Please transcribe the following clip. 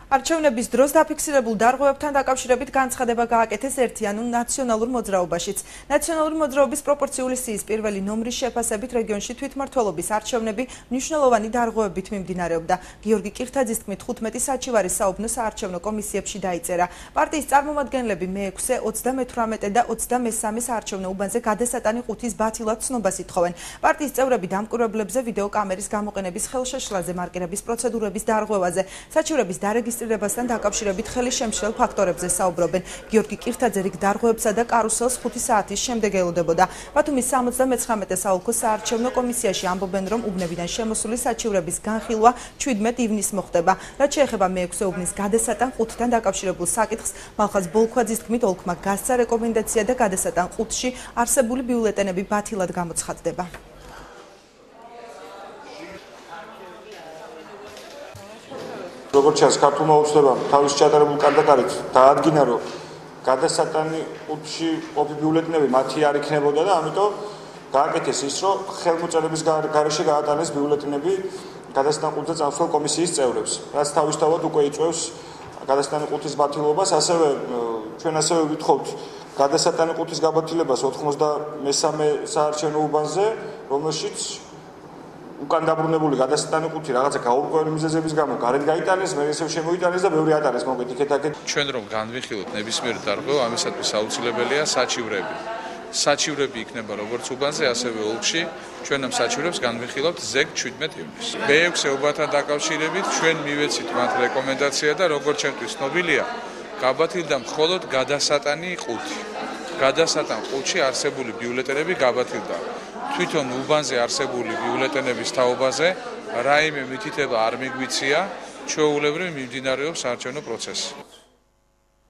არჩევნების დროს დაფიქსირებულ დარღვევებთან დაკავშირებით განცხადება გააკეთეს ერთიანულ ნაციონალურ მოძრაობაშიც. ნაციონალური მოძრაობის პროპორციული სიის პირველი ნომრის შეფასებით რეგიონში თვითმმართველობის არჩევნები მნიშვნელოვანი დარღვევებით მიმდინარეობდა. გიორგი კირთაძის თქმით, 15 საჩივარის საუბნო საარჩევნო კომისიებში დაიწერა. პარტიის წარმომადგენლები მე-6, 38 და 23 საარჩევნო უბანზე გადასატანი ყუთის ბათილად ცნობას ითხოვენ. პარტიის წევრები დამკვირვებლებზე ვიდეო კამერის გამოყენების ხელშეშლაზე, მარკირების პროცედურების დარღვევაზე, საჩივრების დარეგისტრირებასთან დაკავშირებით ხელისშემშლელ ფაქტორებზე საუბრობენ. გიორგი კირთაძე რიგ დარღვევებსა და კარუსელს 5 საათის შემდეგ ელოდებოდა. ბათუმის 79 საოლქო საარჩევნო კომისიაში ამბობენ, რომ უბნებიდან შემოსული საჩივრების განხილვა 17 ივნისს მოხდება. რაც შეეხება მე-6 უბნის გადასატან ყუთთან დაკავშირებულ საკითხს, მალხაზ ბოლქვაძის თქმით, ოლქმა გასცა რეკომენდაცია და გადასატან ყუთში არსებული ბიულეტენები ბათილად გამოცხადდება. როგორც ჩანს, ქართულმა ოცნებამ თავის ჩატარებულ კანდიდატით დაადგინა, რომ გადასატანი ყუთში ყოფილი ბიულეტენები მათი არ იქნებოდა და ამიტომ გააკეთეს ის, რომ ხელმოწერების გარეშე გაატანეს ბიულეტენები გადასატან ყუთზე წამსვლელ კომისიის წევრებს, რაც თავისთავად უკვე იწვევს გადასატანი ყუთის ბათილობას. ასევე ჩვენ ასევე ვითხოვთ გადასატანი ყუთის გაბათილებას 93 საარჩევნო უბანზე, რომელშიც უკან დაბრუნებული გადასატანი ყუთი რაღაცა გაურკვეველი მიზეზების გამო გარეთ გაიტანეს, მე ისევ შემოიტანეს და ბევრი ატარეს მოკეთ იქეთ-აქეთ. ჩვენ რომ განვიხილოთ ნებისმიერ დარღვევა, ამისათვის აუცილებელია საჩივრები. საჩივრები იქნება როგორც უბანზე, ასევე ოლქში. ჩვენ ამ საჩივრებს განვიხილავთ ზეგ 17 ივნისს. მე-6 უბანთან დაკავშირებით ჩვენ მივეცით მათ რეკომენდაცია და როგორც ჩვენთვის ცნობილია, გაბათილდა მხოლოდ გადასატანი ყუთი. გადასატან ყუთში არსებული ბიულეტენები გაბათილდა. თვითონ უბანზე არსებული ბიულეტენების თაობაზე რაიმე მითითება არ მიგვიცია, ჩვეულებრივ მიმდინარეობს საარჩევნო პროცესი.